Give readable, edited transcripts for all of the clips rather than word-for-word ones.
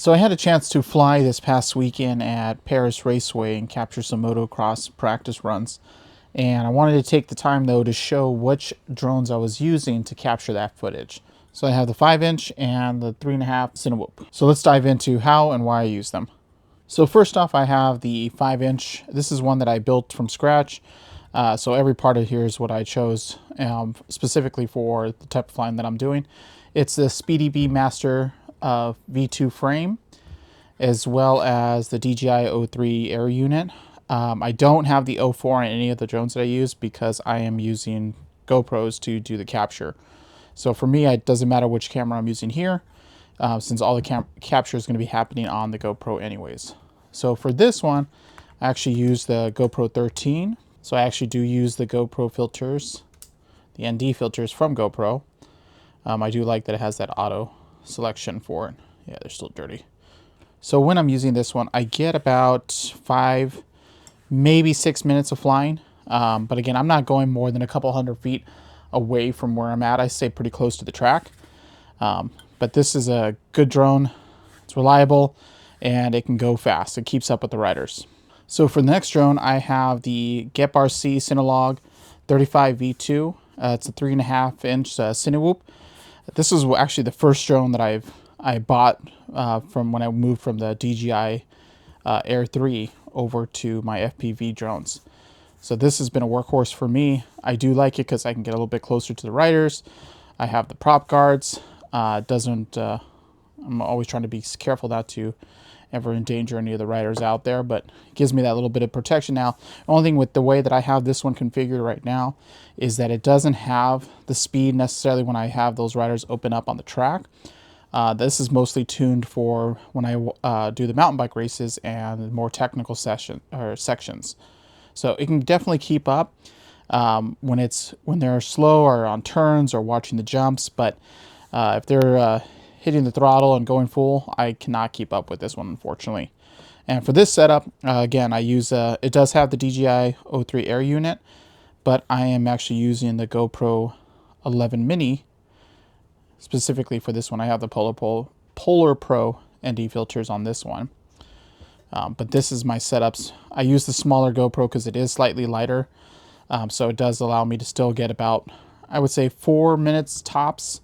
So I had a chance to fly this past weekend at Paris Raceway and capture some motocross practice runs. And I wanted to take the time though to show which drones I was using to capture that footage. So I have the 5-inch and the 3.5 Cinewhoop. So let's dive into how and why I use them. So first off, I have the 5-inch. This is one that I built from scratch. So every part of here is what I chose specifically for the type of flying that I'm doing. It's the Speedy Bee Master V2 frame, as well as the DJI 03 air unit. I don't have the 04 on any of the drones that I use because I am using GoPros to do the capture. So for me, it doesn't matter which camera I'm using here, since all the capture is going to be happening on the GoPro anyways. So for this one, I actually use the GoPro 13. So I actually do use the GoPro filters, the ND filters from GoPro. I do like that it has that auto selection for it. Yeah, they're still dirty. So when I'm using this one, I get about 5, maybe 6 minutes of flying. But again, I'm not going more than a couple hundred feet away from where I'm at. I stay pretty close to the track. But this is a good drone. It's reliable and it can go fast. It keeps up with the riders. So for the next drone, I have the GepRC Cinelog 35V2. It's a 3.5-inch Cinewhoop. This is actually the first drone that I bought from when I moved from the DJI Air 3 over to my FPV drones. So this has been a workhorse for me. I do like it because I can get a little bit closer to the riders. I have the prop guards. I'm always trying to be careful not to ever endanger any of the riders out there, but it gives me that little bit of protection. Now, the only thing with the way that I have this one configured right now is that it doesn't have the speed necessarily when I have those riders open up on the track. This is mostly tuned for when I do the mountain bike races and more technical sections. So it can definitely keep up when they're slow or on turns or watching the jumps, but if they're hitting the throttle and going full, I cannot keep up with this one, unfortunately. And for this setup, again, I use it does have the DJI 03 air unit, but I am actually using the GoPro 11 Mini specifically for this one. I have the Polar Pro ND filters on this one. But this is my setups. I use the smaller GoPro because it is slightly lighter. So it does allow me to still get about, I would say, 4 minutes tops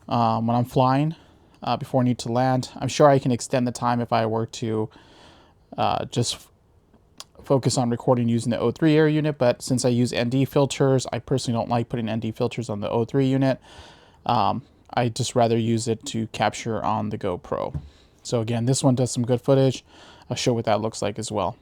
when I'm flying before I need to land. I'm sure I can extend the time if I were to just focus on recording using the 03 air unit. But since I use ND filters, I personally don't like putting ND filters on the 03 unit. I just rather use it to capture on the GoPro. So again, this one does some good footage. I'll show what that looks like as well.